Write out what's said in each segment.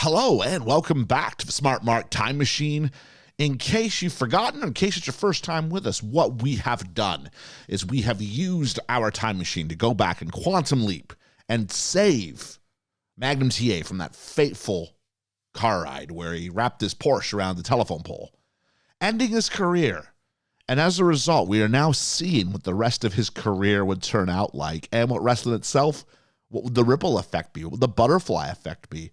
Hello and welcome back to the Smart Mark Time Machine. In case you've forgotten, or in case it's your first time with us, what we have done is we have used our time machine to go back and quantum leap and save Magnum T.A. from that fateful car ride where he wrapped his Porsche around the telephone pole, ending his career. And as a result, we are now seeing what the rest of his career would turn out like, and what wrestling itself, what would the ripple effect be, what would the butterfly effect be.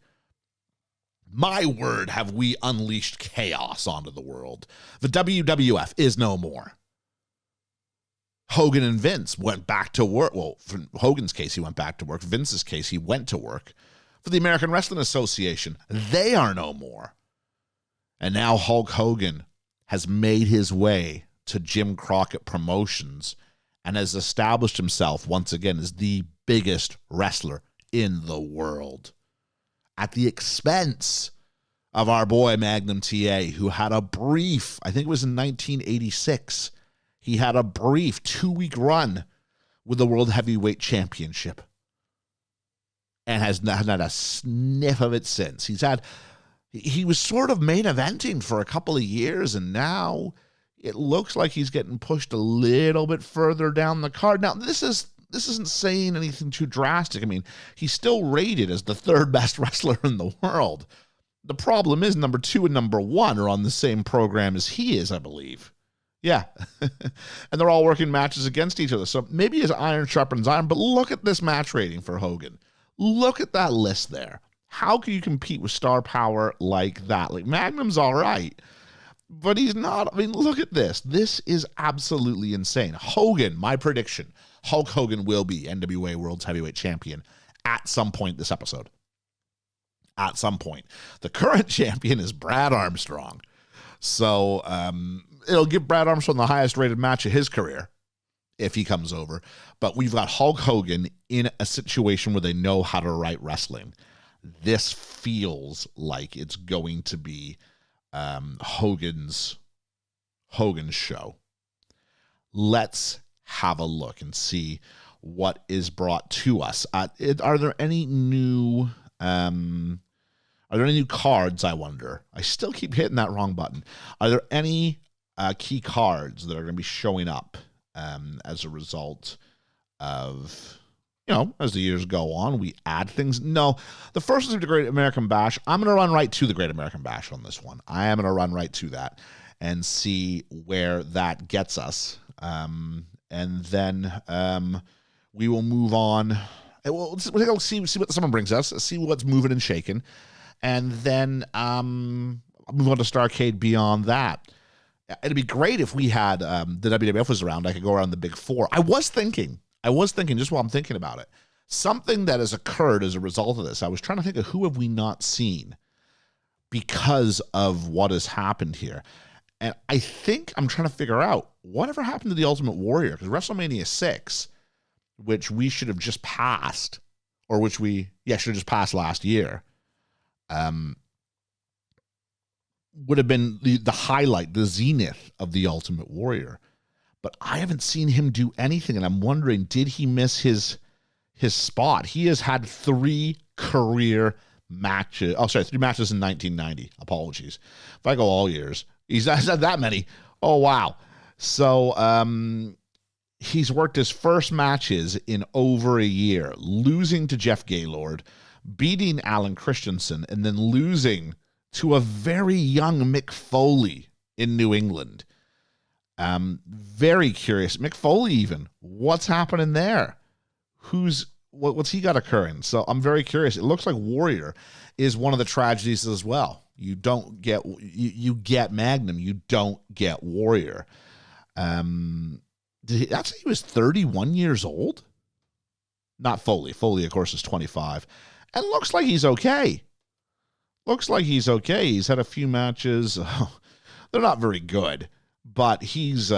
My word, have we unleashed chaos onto the world. The WWF is no more. Hogan and Vince went back to work. Well, for Hogan's case, he went back to work. Vince's case, he went to work. For the American Wrestling Association, they are no more. And now Hulk Hogan has made his way to Jim Crockett Promotions and has established himself once again as the biggest wrestler in the world, at the expense of our boy Magnum T.A., who had a brief, I think it was in 1986, he had a brief 2-week run with the World Heavyweight Championship and has not had a sniff of it since. He was sort of main eventing for a couple of years, and now it looks like he's getting pushed a little bit further down the card. Now, this isn't saying anything too drastic. I mean, he's still rated as the third best wrestler in the world. The problem is number 2 and number 1 are on the same program as he is, I believe. Yeah. And they're all working matches against each other. So maybe his iron sharpens iron, but look at this match rating for Hogan. Look at that list there. How can you compete with star power like that? Like, Magnum's all right, but he's not. I mean, look at this. This is absolutely insane. Hogan, my prediction, Hulk Hogan will be NWA World's Heavyweight Champion at some point this episode. At some point. The current champion is Brad Armstrong. So it'll give Brad Armstrong the highest rated match of his career if he comes over. But we've got Hulk Hogan in a situation where they know how to write wrestling. This feels like it's going to be Hogan's show. Let's have a look and see what is brought to us. Are there any new cards, I wonder? I still keep hitting that wrong button. Are there any key cards that are going to be showing up as a result of, as the years go on, we add things? No. The first is the Great American Bash. I'm going to run right to the Great American Bash on this one. I am going to run right to that and see where that gets us. And then we will move on. We'll see what someone brings us, see what's moving and shaking. And then I'll move on to Starrcade beyond that. It'd be great if we had the WWF was around. I could go around the big four. I was thinking, just while I'm thinking about it, something that has occurred as a result of this. I was trying to think of who have we not seen because of what has happened here. And I think I'm trying to figure out whatever happened to the Ultimate Warrior, because WrestleMania 6, which we should have just passed, or which we should have just passed last year, would have been the highlight, the zenith of the Ultimate Warrior. But I haven't seen him do anything, and I'm wondering, did he miss his spot? He has had 3 career matches. 3 matches in 1990. Apologies. If I go all years, he's had that many. Oh, wow. So he's worked his first matches in over a year, losing to Jeff Gaylord, beating Alan Christensen, and then losing to a very young Mick Foley in New England. Very curious. Mick Foley even. What's happening there? What's he got occurring? So I'm very curious. It looks like Warrior is one of the tragedies as well. You don't get you get Magnum, you don't get Warrior. He was 31 years old? Not Foley. Foley, of course, is 25. And looks like he's okay. He's had a few matches. They're not very good, but he's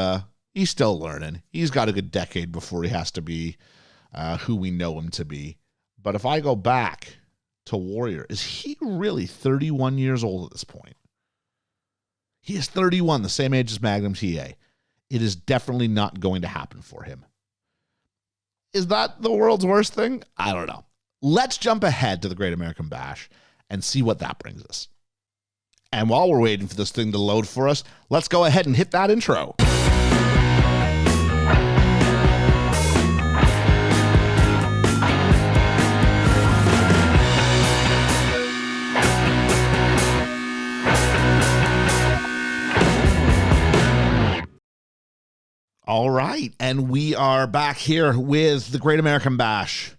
still learning. He's got a good decade before he has to be who we know him to be. But if I go back to Warrior, is he really 31 years old at this point? He is 31, the same age as Magnum T.A. It is definitely not going to happen for him. Is that the world's worst thing? I don't know. Let's jump ahead to the Great American Bash and see what that brings us. And while we're waiting for this thing to load for us, let's go ahead and hit that intro. All right, and we are back here with the Great American Bash.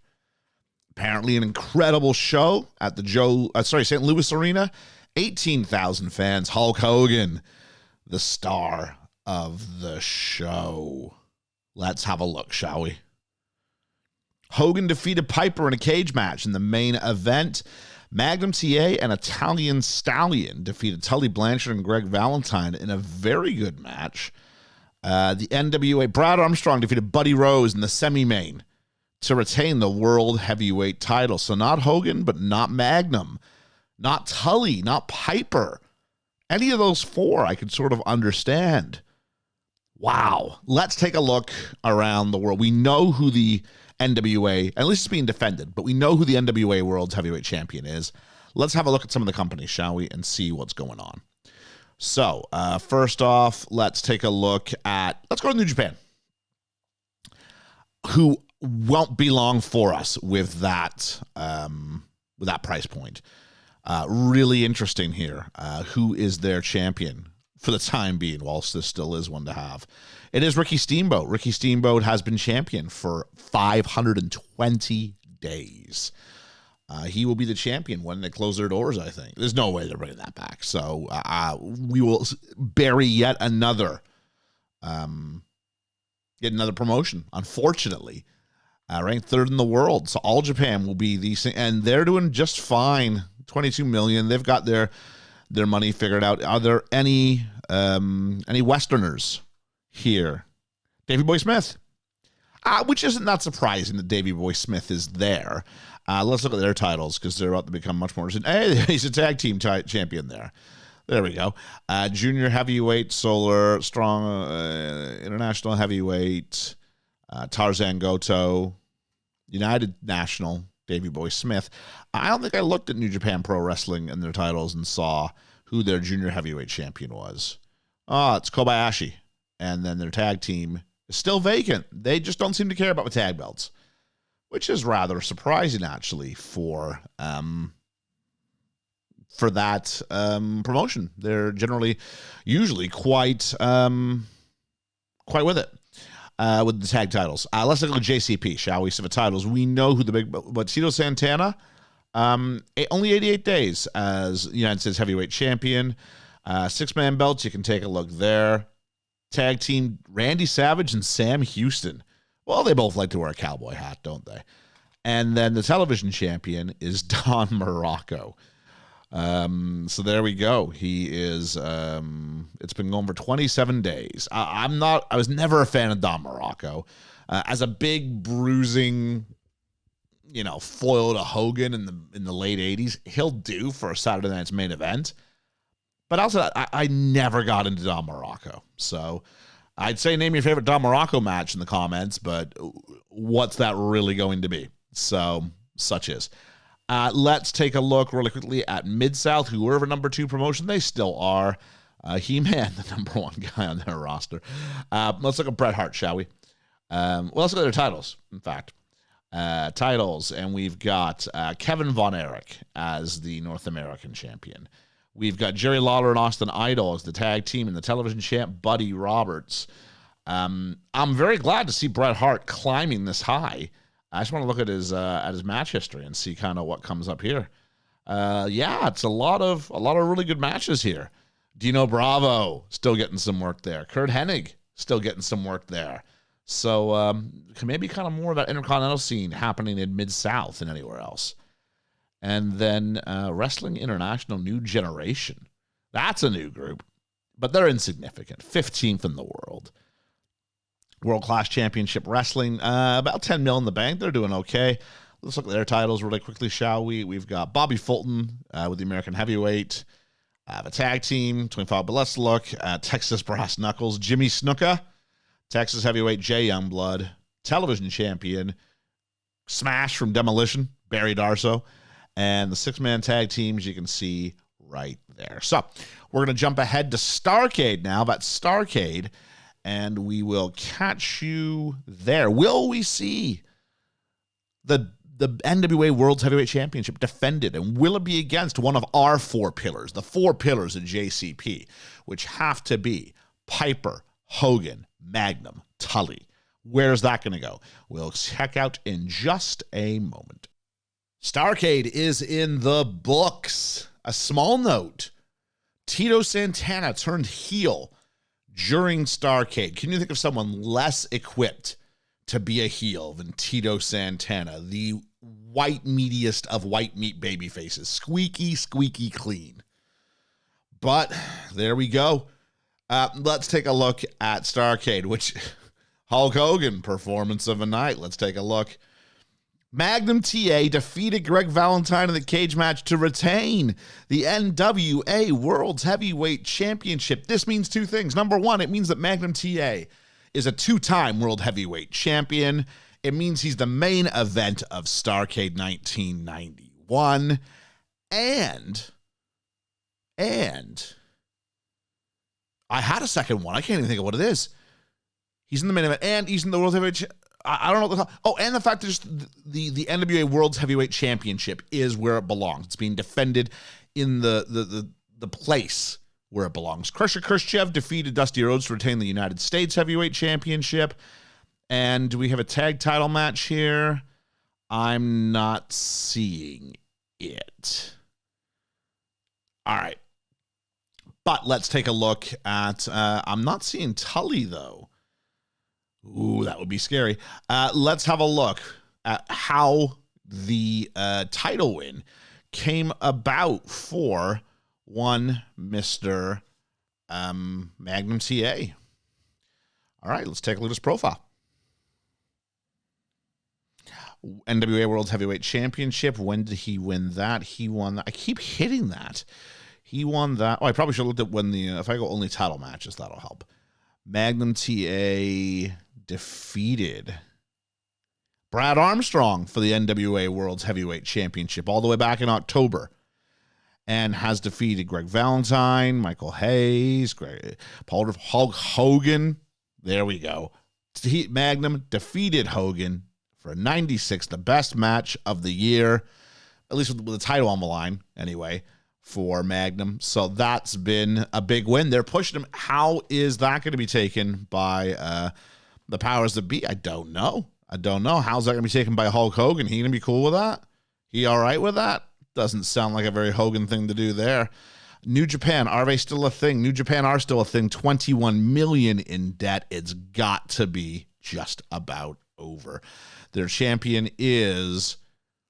Apparently an incredible show at the St. Louis Arena. 18,000 fans. Hulk Hogan, the star of the show. Let's have a look, shall we? Hogan defeated Piper in a cage match in the main event. Magnum T.A. and Italian Stallion defeated Tully Blanchard and Greg Valentine in a very good match. The NWA, Brad Armstrong defeated Buddy Rose in the semi-main to retain the World Heavyweight title. So not Hogan, but not Magnum, not Tully, not Piper. Any of those four I could sort of understand. Wow. Let's take a look around the world. We know who the NWA, at least it's being defended, but we know who the NWA World Heavyweight Champion is. Let's have a look at some of the companies, shall we, and see what's going on. So, first off, let's take a look at, let's go to New Japan, who won't be long for us with that price point. Really interesting here. Who is their champion for the time being, whilst this still is one to have? It is Ricky Steamboat. Ricky Steamboat has been champion for 520 days. He will be the champion when they close their doors, I think. There's no way they're bringing that back. So we will bury yet another promotion, unfortunately. Ranked third in the world. So All Japan will be these things, and they're doing just fine. 22 million. They've got their money figured out. Are there any Westerners here? Davey Boy Smith. Which isn't that surprising that Davey Boy Smith is there. Let's look at their titles because they're about to become much more. Hey, he's a tag team champion there. There we go. Junior heavyweight, Solar, Strong, International heavyweight, Tarzan Goto, United National, Davey Boy Smith. I don't think I looked at New Japan Pro Wrestling and their titles and saw who their junior heavyweight champion was. Oh, it's Kobayashi. And then their tag team is still vacant. They just don't seem to care about the tag belts, which is rather surprising, actually, for that promotion. They're usually quite with it with the tag titles. Let's look at JCP, shall we? So the titles, we know who but Tito Santana, only 88 days as United States Heavyweight Champion. 6-man belts, you can take a look there. Tag team, Randy Savage and Sam Houston. Well, they both like to wear a cowboy hat, don't they? And then the television champion is Don Morocco. So there we go. He is, it's been going for 27 days. I was never a fan of Don Morocco. As a big bruising, foil to Hogan in the late 80s, he'll do for a Saturday night's main event. But also, I never got into Don Morocco. So I'd say name your favorite Don Morocco match in the comments, but what's that really going to be? So such is. Let's take a look really quickly at Mid-South, who were the number 2 promotion. They still are. He-Man, the number 1 guy on their roster. Let's look at Bret Hart, shall we? Let's look at their titles, in fact. Titles, and we've got Kevin Von Erich as the North American champion. We've got Jerry Lawler and Austin Idol as the tag team, and the television champ, Buddy Roberts. I'm very glad to see Bret Hart climbing this high. I just want to look at his match history and see kind of what comes up here. It's a lot of really good matches here. Dino Bravo still getting some work there. Kurt Hennig still getting some work there. So maybe kind of more of that intercontinental scene happening in Mid-South than anywhere else. And then Wrestling International New Generation. That's a new group, but they're insignificant. 15th in the world. World Class Championship Wrestling, about 10 mil in the bank. They're doing okay. Let's look at their titles really quickly, shall we? We've got Bobby Fulton with the American Heavyweight. The tag team, 25, but let's look at Texas Brass Knuckles. Jimmy Snuka, Texas Heavyweight, Jay Youngblood. Television champion, Smash from Demolition, Barry Darso. And the six-man tag teams you can see right there. So we're going to jump ahead to Starrcade now. That's Starrcade. And we will catch you there. Will we see the NWA World's Heavyweight Championship defended? And will it be against one of our four pillars, the four pillars of JCP, which have to be Piper, Hogan, Magnum, Tully? Where's that going to go? We'll check out in just a moment. Starrcade is in the books. A small note, Tito Santana turned heel during Starrcade. Can you think of someone less equipped to be a heel than Tito Santana, the white meatiest of white meat baby faces? Squeaky, squeaky clean. But there we go. Let's take a look at Starrcade, which Hulk Hogan, performance of the night. Let's take a look. Magnum T.A. defeated Greg Valentine in the cage match to retain the NWA World's Heavyweight Championship. This means two things. Number one, it means that Magnum T.A. is a two-time World Heavyweight Champion. It means he's the main event of Starrcade 1991. And I had a second one. I can't even think of what it is. He's in the main event, and he's in the World Heavyweight I don't know what the hell. Oh, and the fact that just the NWA World's Heavyweight Championship is where it belongs. It's being defended in the place where it belongs. Crusher Khrushchev defeated Dusty Rhodes to retain the United States Heavyweight Championship. And we have a tag title match here. I'm not seeing it. All right. But let's take a look at, I'm not seeing Tully, though. Ooh, that would be scary. Let's have a look at how the title win came about for one Mr. Magnum T.A. All right, let's take a look at his profile. NWA World Heavyweight Championship. When did he win that? He won that. I keep hitting that. He won that. Oh, I probably should have looked at when the, if I go only title matches, that'll help. Magnum T.A. defeated Brad Armstrong for the NWA World's Heavyweight Championship all the way back in October, and has defeated Greg Valentine, Michael Hayes, Hulk Hogan. There we go. Magnum defeated Hogan for 96, the best match of the year, at least with the title on the line anyway, for Magnum. So that's been a big win. They're pushing him. How is that going to be taken by the powers that be? I don't know. How's that going to be taken by Hulk Hogan? He going to be cool with that? He all right with that? Doesn't sound like a very Hogan thing to do there. New Japan, are they still a thing? New Japan are still a thing. 21 million in debt. It's got to be just about over. Their champion is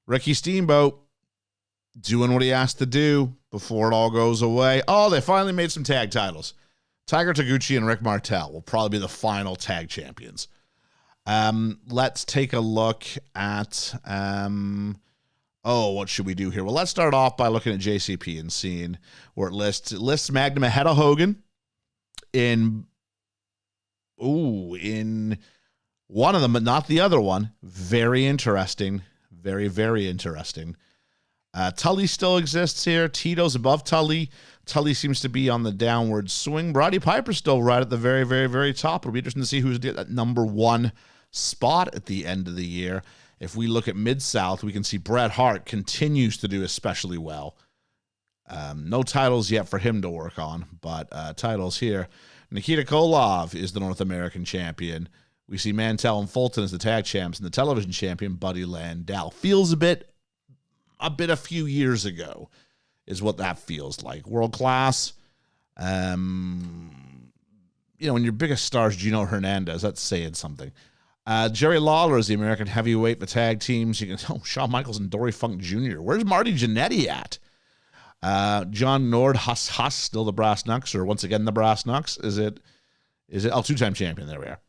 Ricky Steamboat, doing what he has to do before it all goes away. Oh, they finally made some tag titles. Tiger Taguchi and Rick Martel will probably be the final tag champions. Let's take a look at, what should we do here? Well, let's start off by looking at JCP and seeing where it lists. It lists Magnum ahead of Hogan in one of them, but not the other one. Very interesting. Very, very interesting. Tully still exists here. Tito's above Tully. Tully seems to be on the downward swing. Roddy Piper's still right at the very, very, very top. It'll be interesting to see who's at that number one spot at the end of the year. If we look at Mid-South, we can see Bret Hart continues to do especially well. No titles yet for him to work on, but titles here. Nikita Koloff is the North American champion. We see Mantell and Fulton as the tag champs, and the television champion, Buddy Landau. Feels a few years ago is what that feels like. World class. When your biggest stars, Gino Hernandez, that's saying something. Jerry Lawler is the American heavyweight, the tag teams. You can Shawn Michaels and Dory Funk Jr. Where's Marty Jannetty at? John Nord, Huss, still the Brass Knucks, or once again the Brass Knucks. Is it? Two-time champion. There we are.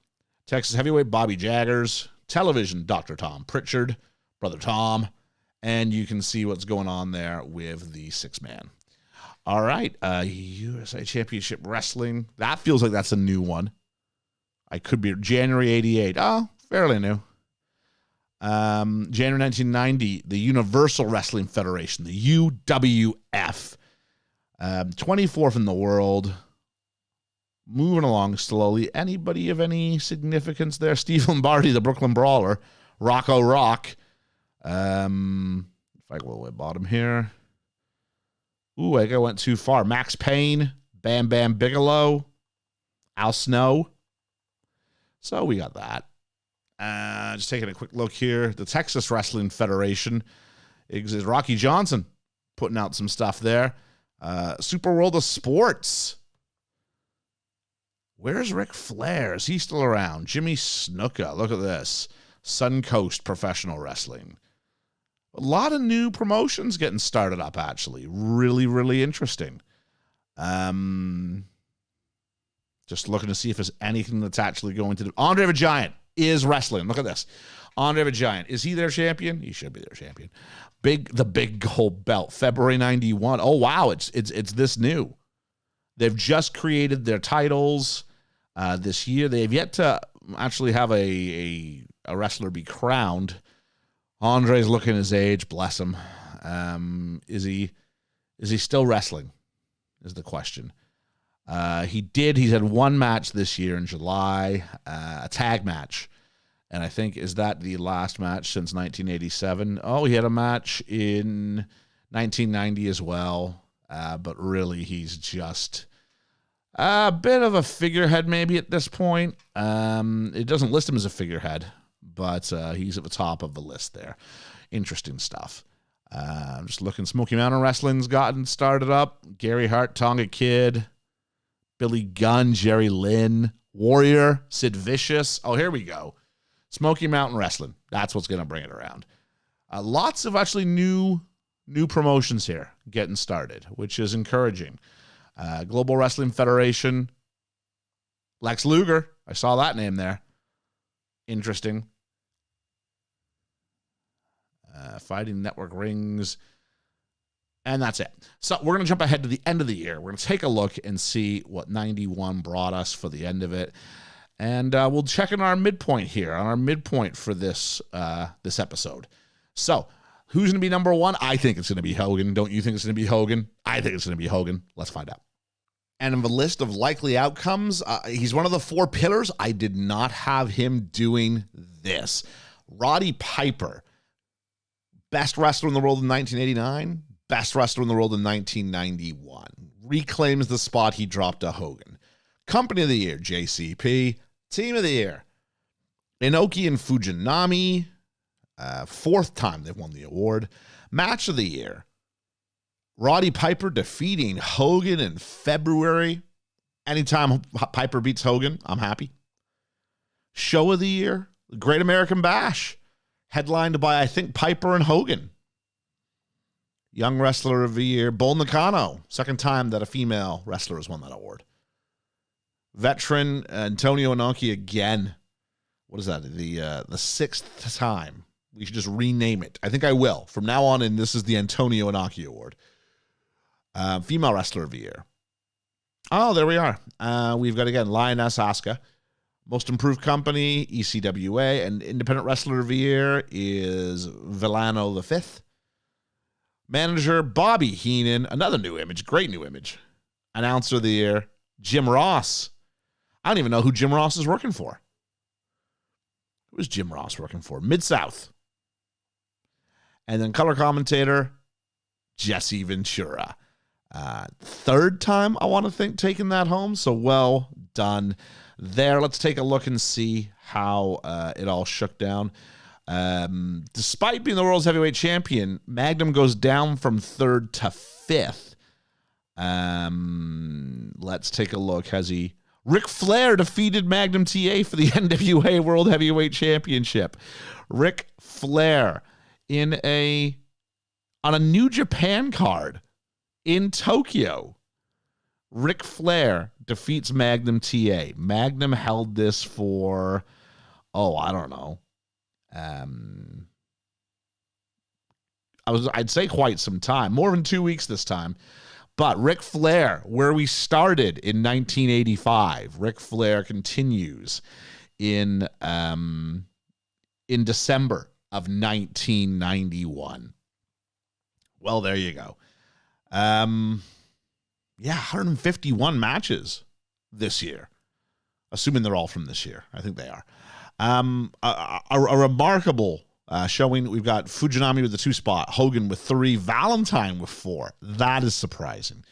Texas heavyweight, Bobby Jaggers. Television, Dr. Tom Pritchard, Brother Tom. And you can see what's going on there with the six-man. All right, USA Championship Wrestling. That feels like that's a new one. I could be January 88. Oh, fairly new. January 1990, the Universal Wrestling Federation, the UWF. 24th in the world. Moving along slowly. Anybody of any significance there? Steve Lombardi, the Brooklyn Brawler. Rocco Rock. If I go all the way bottom here. Ooh, I think I went too far. Max Payne. Bam Bam Bigelow. Al Snow. So we got that. Just taking a quick look here. The Texas Wrestling Federation is Rocky Johnson putting out some stuff there. Super World of Sports. Where's Ric Flair? Is he still around? Jimmy Snuka. Look at this. Suncoast Professional Wrestling. A lot of new promotions getting started up, actually. Really, really interesting. Just looking to see if there's anything that's actually going to do. Andre the Giant is wrestling. Look at this. Andre the Giant. Is he their champion? He should be their champion. The big gold belt. February 91. Oh, wow. It's this new. They've just created their titles this year. They have yet to actually have a wrestler be crowned. Andre's looking his age. Bless him. Is he still wrestling? Is the question. He's had one match this year in July, a tag match. And I think, is that the last match since 1987? Oh, he had a match in 1990 as well. But really, he's just a bit of a figurehead maybe at this point. It doesn't list him as a figurehead, but he's at the top of the list there. Interesting stuff. I'm just looking. Smoky Mountain Wrestling's gotten started up. Gary Hart, Tonga Kid, Billy Gunn, Jerry Lynn, Warrior, Sid Vicious. Oh, here we go. Smoky Mountain Wrestling. That's what's going to bring it around. Lots of actually new promotions here getting started, which is encouraging. Global Wrestling Federation. Lex Luger. I saw that name there. Interesting. Fighting Network Rings. And that's it. So we're going to jump ahead to the end of the year. We're going to take a look and see what 91 brought us for the end of it. And we'll check in our midpoint here, on our midpoint for this episode. So who's going to be number one? I think it's going to be Hogan. Don't you think it's going to be Hogan? I think it's going to be Hogan. Let's find out. And in the list of likely outcomes, he's one of the four pillars. I did not have him doing this. Roddy Piper, best wrestler in the world in 1989, best wrestler in the world in 1991. Reclaims the spot he dropped to Hogan. Company of the Year, JCP. Team of the Year, Inoki and Fujinami. Fourth time they've won the award. Match of the Year, Roddy Piper defeating Hogan in February. Anytime Piper beats Hogan, I'm happy. Show of the Year, Great American Bash, headlined by, I think, Piper and Hogan. Young Wrestler of the Year, Bull Nakano. Second time that a female wrestler has won that award. Veteran Antonio Inoki again. What is that? The sixth time. We should just rename it. I think I will. From now on in, this is the Antonio Inoki Award. Female Wrestler of the Year. Oh, there we are. We've got, again, Lioness Asuka. Most Improved Company, ECWA. And Independent Wrestler of the Year is Villano the Fifth. Manager, Bobby Heenan. Another new image. Great new image. Announcer of the Year, Jim Ross. I don't even know who Jim Ross is working for. Who is Jim Ross working for? Mid-South. And then color commentator, Jesse Ventura. Third time, I want to think, taking that home. So well done there. Let's take a look and see how it all shook down. Despite being the world's heavyweight champion, Magnum goes down from third to fifth. Let's take a look. Has he... Ric Flair defeated Magnum T.A. for the NWA World Heavyweight Championship. Ric Flair on a New Japan card in Tokyo. Ric Flair defeats Magnum T.A. Magnum held this for, I don't know. I'd say quite some time, more than 2 weeks this time. But Ric Flair, where we started in 1985, Ric Flair continues in December of 1991. Well, there you go. 151 matches this year, assuming they're all from this year. I think they are. A remarkable showing. We've got Fujinami with the 2 spot, Hogan with 3, Valentine with 4. That is surprising.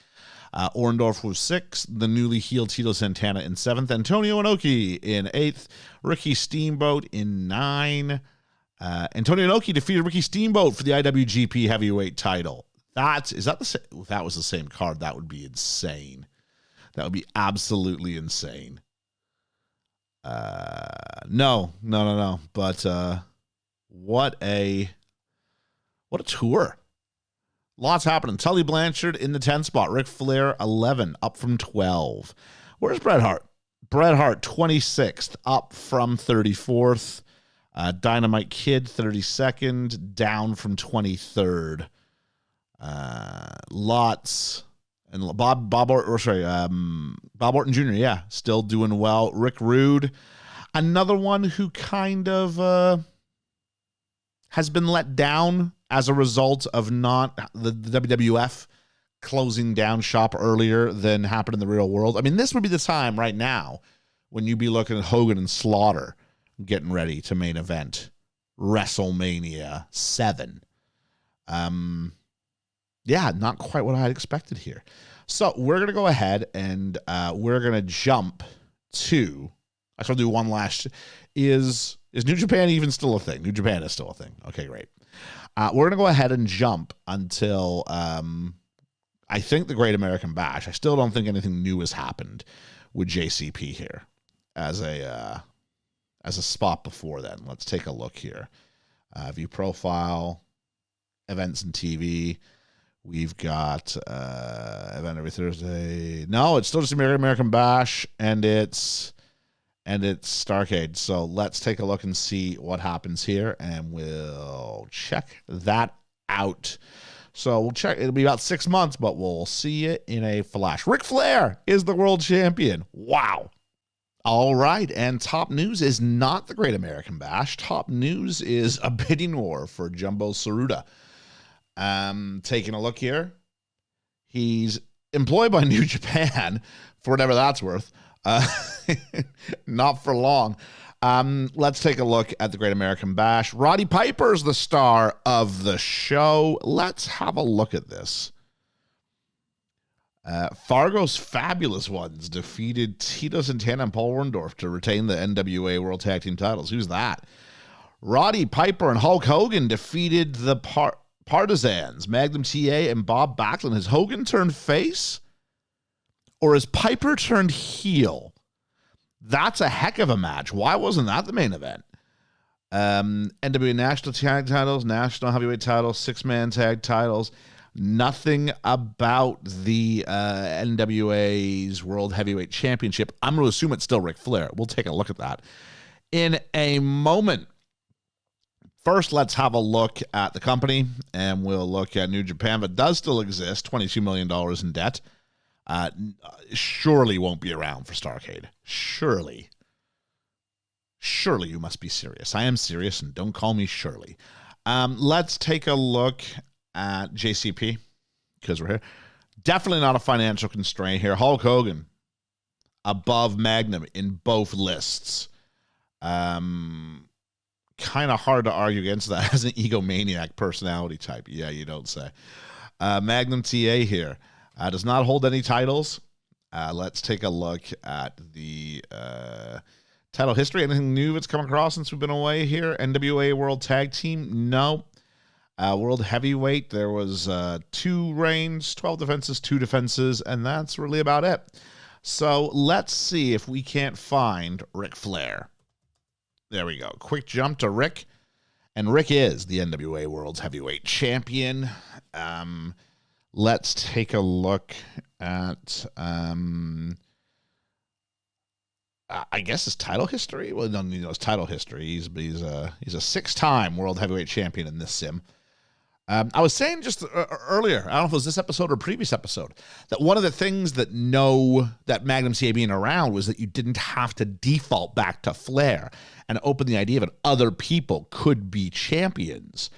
Orndorff with 6, the newly healed Tito Santana in 7th, Antonio Inoki in 8th, Ricky Steamboat in 9. Antonio Inoki defeated Ricky Steamboat for the IWGP Heavyweight title. If that was the same card, that would be insane. That would be absolutely insane. No. But what a tour. Lots happening. Tully Blanchard in the 10th spot. Ric Flair 11, up from 12. Where's Bret Hart? Bret Hart 26th, up from 34th. Dynamite Kid 32nd, down from 23rd. Lots. And Bob Orton Jr., still doing well. Rick Rude, another one who kind of has been let down as a result of not the WWF closing down shop earlier than happened in the real world. I mean, this would be the time right now when you'd be looking at Hogan and Slaughter getting ready to main event WrestleMania 7. Not quite what I had expected here. So we're going to go ahead and we're going to jump to, I shall do one last. Is New Japan even still a thing? New Japan is still a thing. Okay, great. We're going to go ahead and jump until I think the Great American Bash. I still don't think anything new has happened with JCP here as a spot before then. Let's take a look here. View profile, events and TV. We've got event every Thursday. No, it's still just American Bash, and it's Starrcade. So let's take a look and see what happens here, and we'll check that out. So we'll check. It'll be about 6 months, but we'll see it in a flash. Ric Flair is the world champion. Wow. All right, and top news is not the Great American Bash. Top news is a bidding war for Jumbo Tsuruta. Taking a look here. He's employed by New Japan for whatever that's worth. Not for long. Let's take a look at the Great American Bash. Roddy Piper's the star of the show. Let's have a look at this. Fargo's Fabulous Ones defeated Tito Santana and Paul Orndorff to retain the NWA World Tag Team titles. Who's that? Roddy Piper and Hulk Hogan defeated the Partisans, Magnum T.A. and Bob Backlund. Has Hogan turned face? Or has Piper turned heel? That's a heck of a match. Why wasn't that the main event? NWA National Tag Titles, National Heavyweight Titles, 6-man tag titles. Nothing about the NWA's World Heavyweight Championship. I'm going to assume it's still Ric Flair. We'll take a look at that in a moment. First, let's have a look at the company, and we'll look at New Japan, but does still exist, $22 million in debt. Surely won't be around for Starrcade. Surely you must be serious. I am serious, and don't call me Shirley. Let's take a look at JCP, because we're here. Definitely not a financial constraint here. Hulk Hogan above Magnum in both lists. Kind of hard to argue against that as an egomaniac personality type. Yeah, you don't say. Magnum T.A. here. Does not hold any titles. Let's take a look at the title history. Anything new that's come across since we've been away here? NWA World Tag Team? No. World Heavyweight, there was 2 reigns, 12 defenses, 2 defenses, and that's really about it. So let's see if we can't find Ric Flair. There we go. Quick jump to Rick. And Rick is the NWA World's Heavyweight Champion. Let's take a look at, I guess, his title history. Well, no, his title history. He's a 6-time World Heavyweight Champion in this sim. I was saying just earlier, I don't know if it was this episode or previous episode, that one of the things that Magnum T.A being around was that you didn't have to default back to Flair and open the idea that other people could be champions.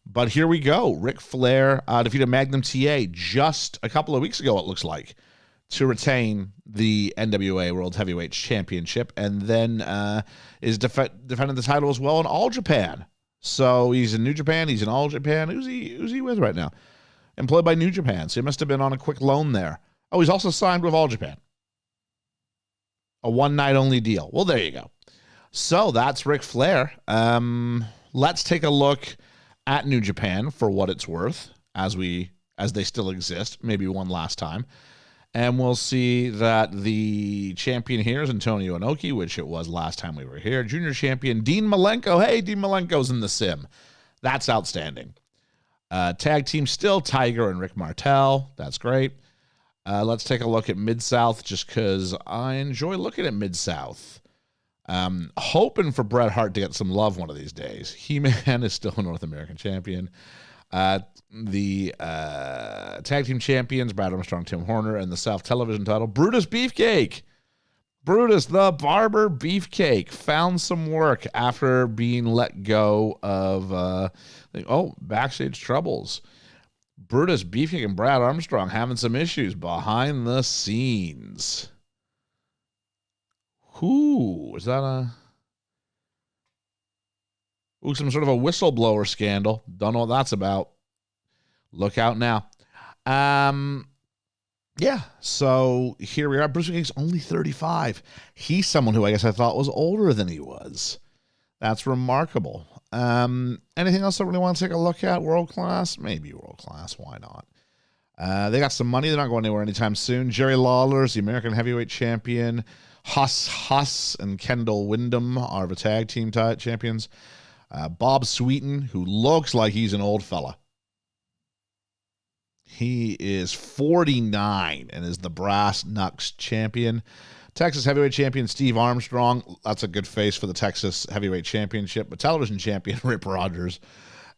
But here we go. Ric Flair defeated Magnum T.A just a couple of weeks ago, it looks like, to retain the NWA World Heavyweight Championship, and then is defending the title as well in All Japan. So he's in New Japan, he's in All Japan. Who's he with right now? Employed by New Japan, so he must have been on a quick loan there. Oh, he's also signed with All Japan. A one-night only deal. Well, there you go. So that's Ric Flair. Let's take a look at New Japan for what it's worth, as they still exist, maybe one last time. And we'll see that the champion here is Antonio Inoki, which it was last time we were here. Junior champion Dean Malenko. Hey, Dean Malenko's in the sim. That's outstanding. Tag team still Tiger and Rick Martel. That's great. Let's take a look at Mid-South just because I enjoy looking at Mid-South. Hoping for Bret Hart to get some love one of these days. He-Man is still a North American champion. The tag team champions, Brad Armstrong, Tim Horner, and the South television title, Brutus Beefcake. Brutus the Barber Beefcake found some work after being let go of, backstage troubles. Brutus Beefcake and Brad Armstrong having some issues behind the scenes. Who is that? Some sort of a whistleblower scandal. Don't know what that's about. Look out now. So here we are. Bruce Beefcake's only 35. He's someone who I guess I thought was older than he was. That's remarkable. Anything else I really want to take a look at? World class? Maybe world class. Why not? They got some money. They're not going anywhere anytime soon. Jerry Lawler's the American Heavyweight Champion. Huss and Kendall Windham are the tag team champions. Bob Sweeten, who looks like he's an old fella. He is 49 and is the Brass Knucks champion. Texas Heavyweight Champion Steve Armstrong. That's a good face for the Texas Heavyweight Championship. But television champion Rip Rogers.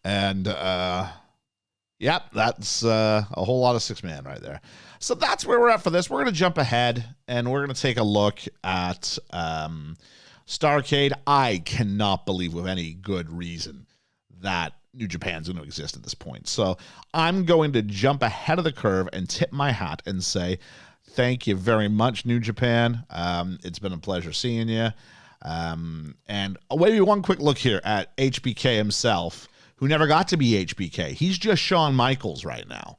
And, that's a whole lot of six-man right there. So that's where we're at for this. We're going to jump ahead, and we're going to take a look at Starrcade. I cannot believe with any good reason that New Japan's going to exist at this point. So I'm going to jump ahead of the curve and tip my hat and say, thank you very much, New Japan. It's been a pleasure seeing you. And maybe one quick look here at HBK himself, who never got to be HBK. He's just Shawn Michaels right now.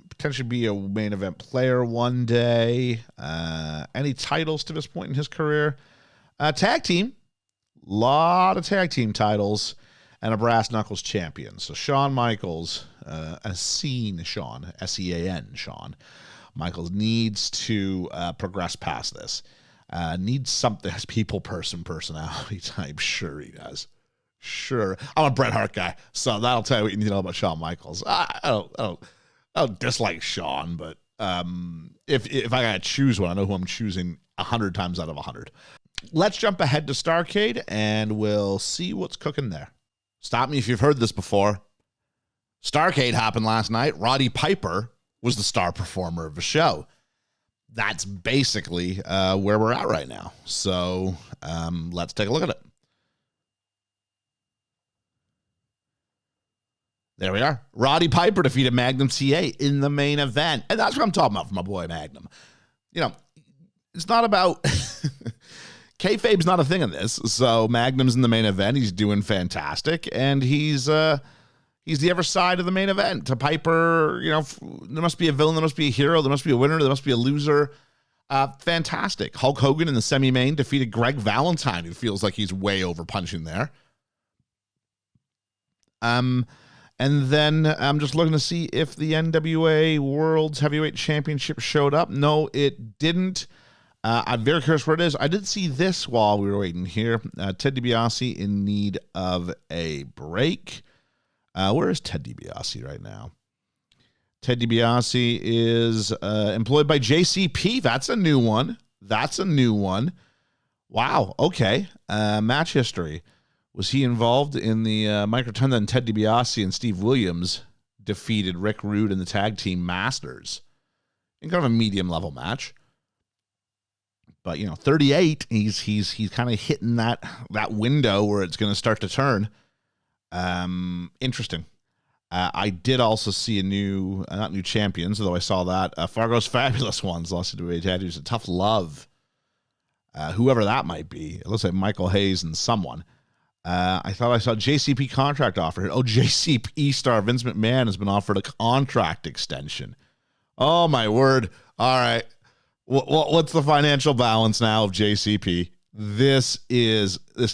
Potentially be a main event player one day. Any titles to this point in his career? Tag team. Lot of tag team titles and a Brass Knuckles champion. So Shawn Michaels, a scene Shawn, S-E-A-N Shawn Michaels needs to progress past this. Needs something as personality type. Sure he does. Sure. I'm a Bret Hart guy, so that'll tell you what you need to know about Shawn Michaels. I don't dislike Shawn, but if I gotta choose one, I know who I'm choosing 100 times out of 100. Let's jump ahead to Starrcade, and we'll see what's cooking there. Stop me if you've heard this before. Starrcade happened last night. Roddy Piper was the star performer of the show. That's basically where we're at right now. So let's take a look at it. There we are. Roddy Piper defeated Magnum T.A in the main event. And that's what I'm talking about for my boy Magnum. You know, it's not about... Kayfabe's not a thing in this. So Magnum's in the main event. He's doing fantastic. And he's the other side of the main event. To Piper, you know, there must be a villain. There must be a hero. There must be a winner. There must be a loser. Fantastic. Hulk Hogan in the semi-main defeated Greg Valentine, who feels like he's way over punching there. And then I'm just looking to see if the NWA World's Heavyweight Championship showed up. No, it didn't. I'm very curious where it is. I did see this while we were waiting here. Ted DiBiase in need of a break. Where is Ted DiBiase right now? Ted DiBiase is employed by JCP. That's a new one. Wow. Okay. Match history Was he involved in the Mike Rotunda and Ted DiBiase and Steve Williams defeated Rick Rude in the tag team Masters in kind of a medium level match? But 38, he's kind of hitting that window where it's going to start to turn. Interesting. I did also see not new champions, although I saw that Fargo's Fabulous Ones lost to WWE Tattoos. A Tough Love, whoever that might be. It looks like Michael Hayes and someone. I thought I saw JCP contract offer. Oh, JCP star Vince McMahon has been offered a contract extension. Oh my word! All right. What's the financial balance now of JCP? This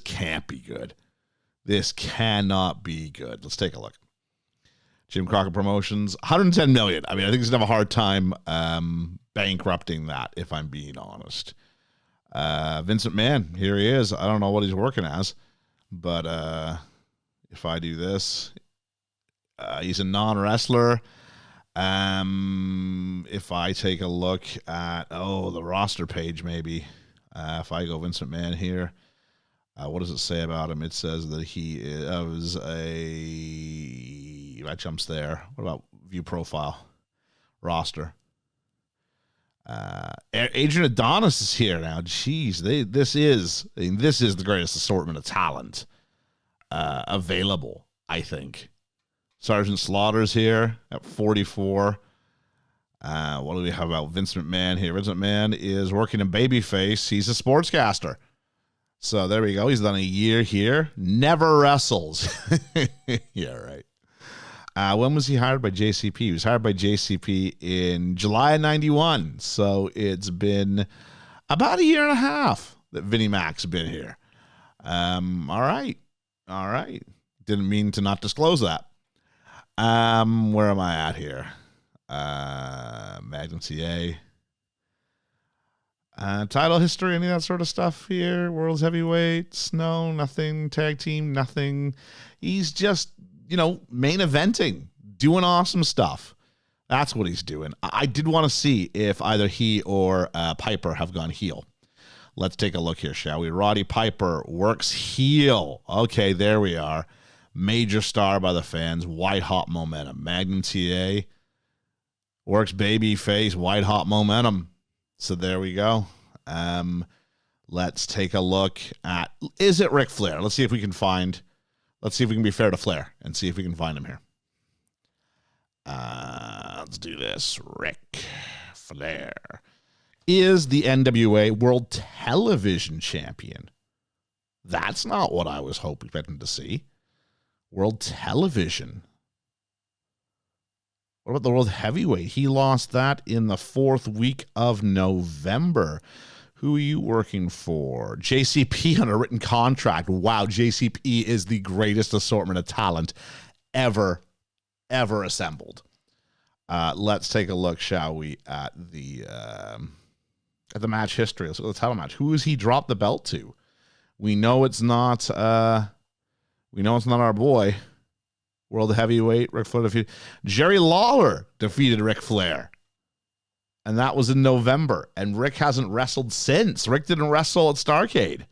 can't be good. This cannot be good. Let's take a look. Jim Crockett Promotions, $110 million. I mean, I think he's going to have a hard time bankrupting that, if I'm being honest. Vince McMahon, here he is. I don't know what he's working as, but if I do this, he's a non-wrestler. If I take a look at the roster page, maybe if I go Vince McMahon here, what does it say about him? It says that he is that jumps there. What about view profile roster? Adrian Adonis is here now. Jeez, this is the greatest assortment of talent available, I think. Sergeant Slaughter's here at 44. What do we have about Vince McMahon here? Vince McMahon is working in babyface. He's a sportscaster. So there we go. He's done a year here. Never wrestles. Yeah, right. When was he hired by JCP? He was hired by JCP in July of 91. So it's been about a year and a half that Vinnie Mac's been here. All right. Didn't mean to not disclose that. Where am I at here? Magnum T.A. Title history, any of that sort of stuff here? World's heavyweights? No, nothing. Tag team, nothing. He's just, main eventing, doing awesome stuff. That's what he's doing. I did want to see if either he or Piper have gone heel. Let's take a look here, shall we? Roddy Piper works heel. Okay, there we are. Major star by the fans, white hot momentum. Magnum T.A. works baby face, white hot momentum. So there we go. Let's take a look at, is it Ric Flair? Let's see if we can be fair to Flair and see if we can find him here. Let's do this. Ric Flair is the NWA World Television Champion. That's not what I was hoping to see. World Television. What about the World Heavyweight? He lost that in the 4th week of November. Who are you working for? JCP on a written contract. Wow, JCP is the greatest assortment of talent ever assembled. Let's take a look, shall we, at the match history. Let's look at the title match. Who has he dropped the belt to? We know it's not our boy. World Heavyweight, Ric Flair defeated. Jerry Lawler defeated Ric Flair. And that was in November. And Rick hasn't wrestled since. Rick didn't wrestle at Starrcade.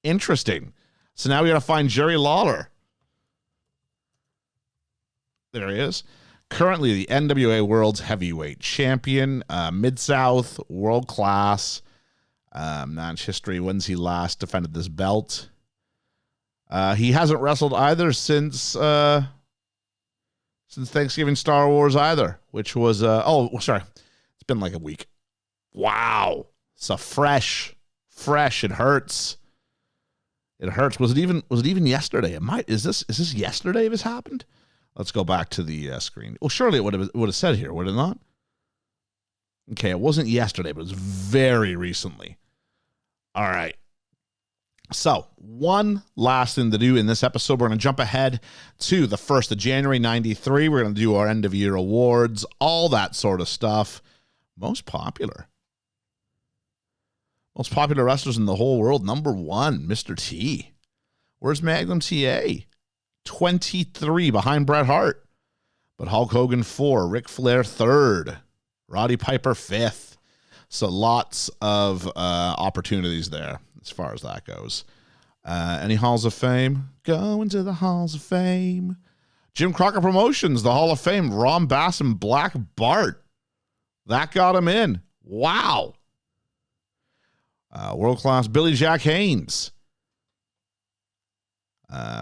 Interesting. So now we got to find Jerry Lawler. There he is. Currently the NWA World's Heavyweight Champion. Mid-South, world class. Match history. When's he last defended this belt? He hasn't wrestled either since Thanksgiving Star Wars either, which was it's been like a week. Wow. So fresh. It hurts. Was it even yesterday? Is this yesterday if it's happened? Let's go back to the screen. Well, surely it would have said here, would it not? Okay, it wasn't yesterday, but it was very recently. All right. So, one last thing to do in this episode. We're going to jump ahead to the 1st of January, 93. We're going to do our end-of-year awards, all that sort of stuff. Most popular wrestlers in the whole world. Number 1, Mr. T. Where's Magnum T.A.? 23 behind Bret Hart. But Hulk Hogan 4, Ric Flair 3rd, Roddy Piper 5th. So lots of opportunities there as far as that goes. Any Halls of Fame? Going to the Halls of Fame. Jim Crockett Promotions, the Hall of Fame. Ron Bass and Black Bart. That got him in. Wow. World-class Billy Jack Haynes.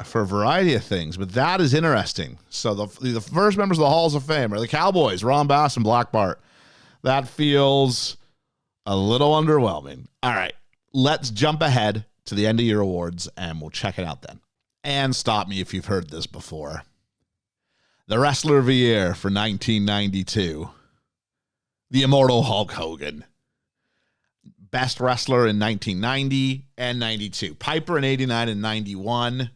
For a variety of things, but that is interesting. So the first members of the Halls of Fame are the Cowboys, Ron Bass and Black Bart. That feels a little underwhelming. All right, let's jump ahead to the end of year awards, and we'll check it out then. And stop me if you've heard this before. The Wrestler of the Year for 1992, the Immortal Hulk Hogan. Best wrestler in 1990 and 92. Piper in 89 and 91.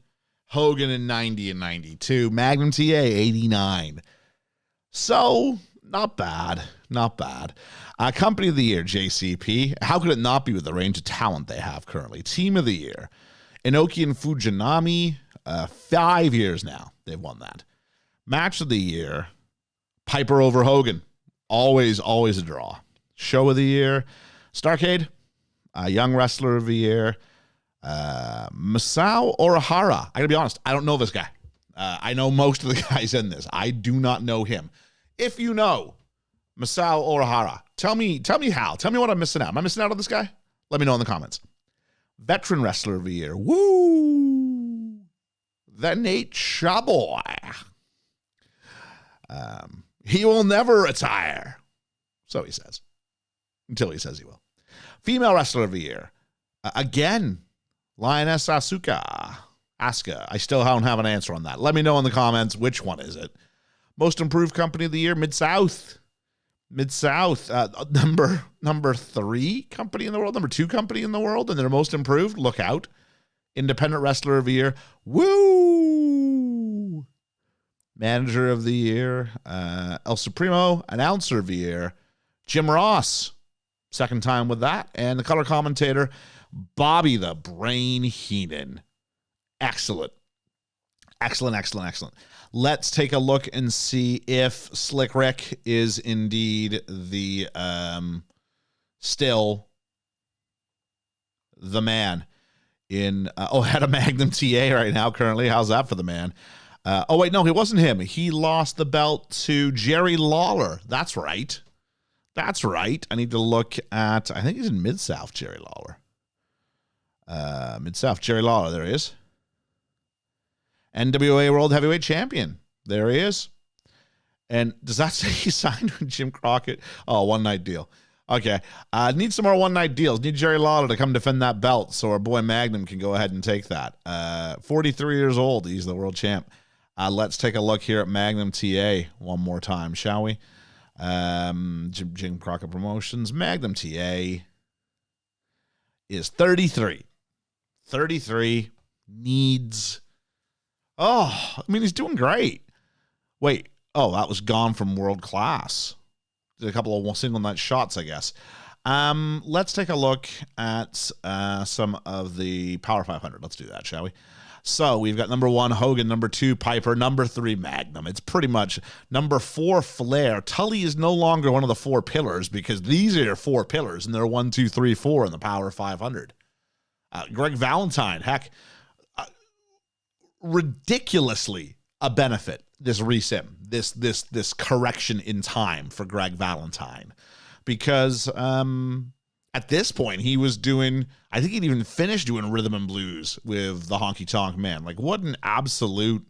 Hogan in 90 and 92. Magnum T.A. 89. So, not bad. Not bad. Company of the Year, JCP. How could it not be with the range of talent they have currently? Team of the Year, Inoki and Fujinami. 5 years now they've won that. Match of the Year, Piper over Hogan. Always a draw. Show of the Year, Starcade, Young Wrestler of the Year, Masao Orihara. I gotta be honest, I don't know this guy. I know most of the guys in this. I do not know him. If you know Masao Orihara, tell me how. Tell me what I'm missing out. Am I missing out on this guy? Let me know in the comments. Veteran Wrestler of the Year. Woo! The Nate Shaboy. He will never retire. So he says. Until he says he will. Female Wrestler of the Year. Again, Lioness Asuka. I still don't have an answer on that. Let me know in the comments which one is it. Most Improved Company of the Year, Mid-South. Mid-South, number 3 company in the world, number 2 company in the world, and they're most improved. Look out. Independent Wrestler of the Year. Woo! Manager of the Year, El Supremo. Announcer of the Year, Jim Ross. Second time with that. And the color commentator, Bobby the Brain Heenan. Excellent. Excellent. Let's take a look and see if Slick Rick is indeed the still the man in had a Magnum T.A. right now currently. How's that for the man? Wait, no, it wasn't him. He lost the belt to Jerry Lawler. That's right. I need to look at, I think he's in Mid-South, Jerry Lawler. Mid-South, Jerry Lawler, there he is. NWA World Heavyweight Champion. There he is. And does that say he signed with Jim Crockett? Oh, one-night deal. Okay. Need some more one-night deals. Need Jerry Lawler to come defend that belt so our boy Magnum can go ahead and take that. 43 years old. He's the world champ. Let's take a look here at Magnum T.A. one more time, shall we? Jim Crockett Promotions. Magnum T.A. is 33. 33. Needs... Oh, I mean, he's doing great. Wait. Oh, that was gone from World Class. Did a couple of single night shots, I guess. Let's take a look at some of the Power 500. Let's do that, shall we? So we've got number 1, Hogan, number 2, Piper, number 3, Magnum. It's pretty much number 4, Flair. Tully is no longer one of the 4 pillars because these are your 4 pillars, and they're 1, 2, 3, 4 in the Power 500. Greg Valentine, heck, ridiculously a benefit. This resim, this correction in time for Greg Valentine, because at this point he was doing, I think he'd even finished doing rhythm and blues with the Honky Tonk Man. Like, what an absolute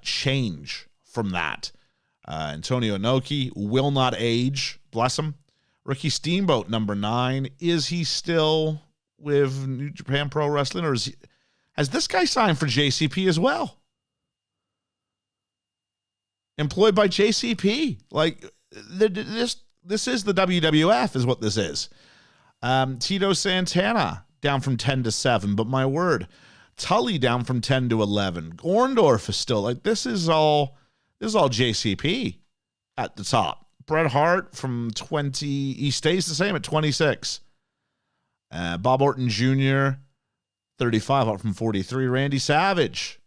change from that. Antonio Inoki will not age, bless him. Ricky Steamboat, number 9. Is he still with New Japan Pro Wrestling, or has this guy signed for JCP as well? Employed by JCP. Like, this is the WWF is what this is. Tito Santana down from 10 to 7, but my word, Tully down from 10 to 11. Orndorff is still, like, this is all JCP at the top. Bret Hart from 20, he stays the same at 26. Bob Orton Jr., 35, up from 43. Randy Savage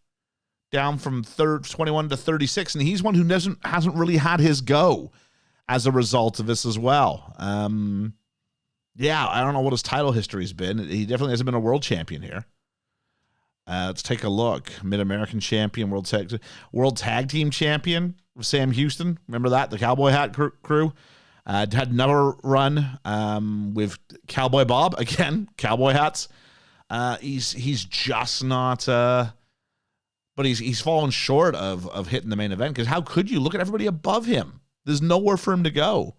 down from 21 to 36, and he's one who hasn't really had his go as a result of this as well. Yeah, I don't know what his title history's been. He definitely hasn't been a world champion here. Let's take a look. Mid-American champion, World Tag Team champion, Sam Houston. Remember that? The Cowboy Hat crew. Had another run with Cowboy Bob. Again, Cowboy Hats. He's just not... but he's fallen short of hitting the main event, because how could you? Look at everybody above him. There's nowhere for him to go.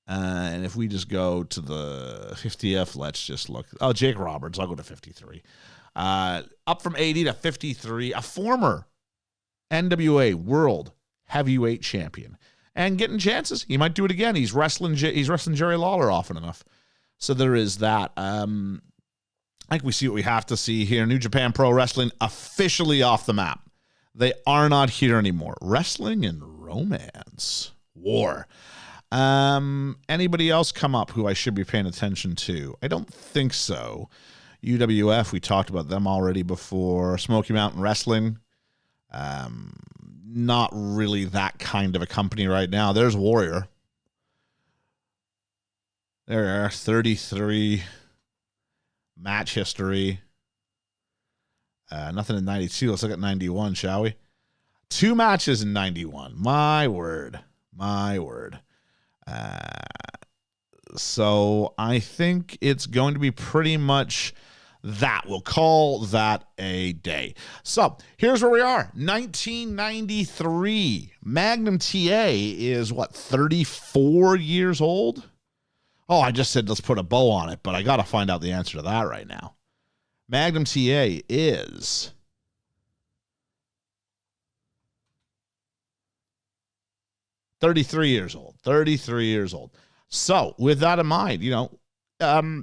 And if we just go to the 50th, let's just look. Oh, Jake Roberts. I'll go to 53. Up from 80 to 53, a former NWA World Heavyweight Champion, and getting chances. He might do it again. He's wrestling Jerry Lawler often enough. So there is that. I think we see what we have to see here. New Japan Pro Wrestling officially off the map. They are not here anymore. Wrestling and romance. War. Anybody else come up who I should be paying attention to? I don't think so. UWF, we talked about them already before. Smoky Mountain Wrestling. Not really that kind of a company right now. There's Warrior. There are 33 match history. Nothing in 92. Let's look at 91, shall we? 2 matches in 91. My word. So I think it's going to be pretty much that. We'll call that a day. So here's where we are. 1993. Magnum T.A. is, 34 years old? Oh, I just said let's put a bow on it, but I got to find out the answer to that right now. Magnum T.A. is 33 years old. 33 years old. So with that in mind,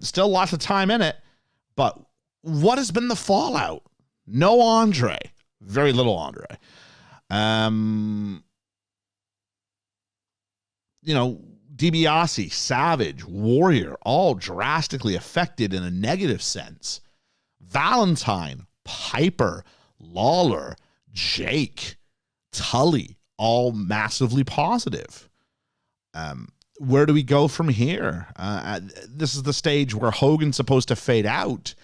still lots of time in it, but what has been the fallout? No Andre. Very little Andre. DiBiase, Savage, Warrior, all drastically affected in a negative sense. Valentine, Piper, Lawler, Jake, Tully, all massively positive. Where do we go from here? This is the stage where Hogan's supposed to fade out,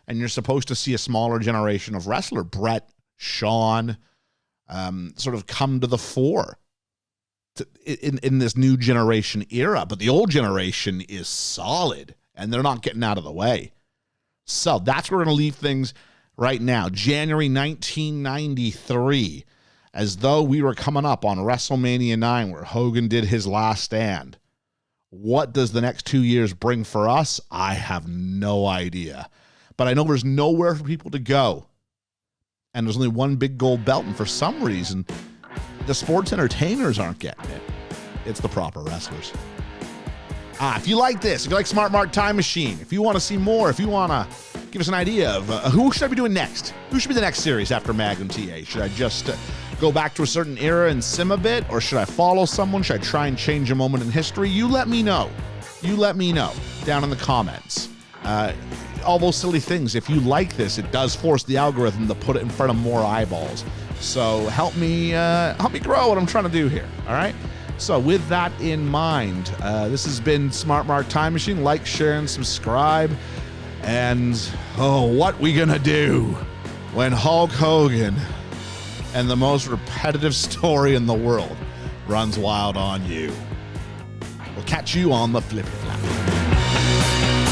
and you're supposed to see a smaller generation of wrestler, Brett, Shawn, sort of come to the fore in this new generation era. But the old generation is solid, and they're not getting out of the way. So that's where we're going to leave things right now. January 1993, as though we were coming up on WrestleMania 9, where Hogan did his last stand. What does the next 2 years bring for us? I have no idea. But I know there's nowhere for people to go. And there's only one big gold belt, and for some reason, the sports entertainers aren't getting it. It's the proper wrestlers. If you like this, if you like Smart Mark Time Machine, if you want to see more, if you want to give us an idea of who should I be doing next? Who should be the next series after Magnum T.A.? Should I just go back to a certain era and sim a bit? Or should I follow someone? Should I try and change a moment in history? You let me know. You let me know down in the comments. All those silly things. If you like this, it does force the algorithm to put it in front of more eyeballs. So help me grow what I'm trying to do here. All right. So with that in mind, this has been Smart Mark Time Machine. Like, share, and subscribe. And what we gonna do when Hulk Hogan and the most repetitive story in the world runs wild on you? We'll catch you on the flippy flap.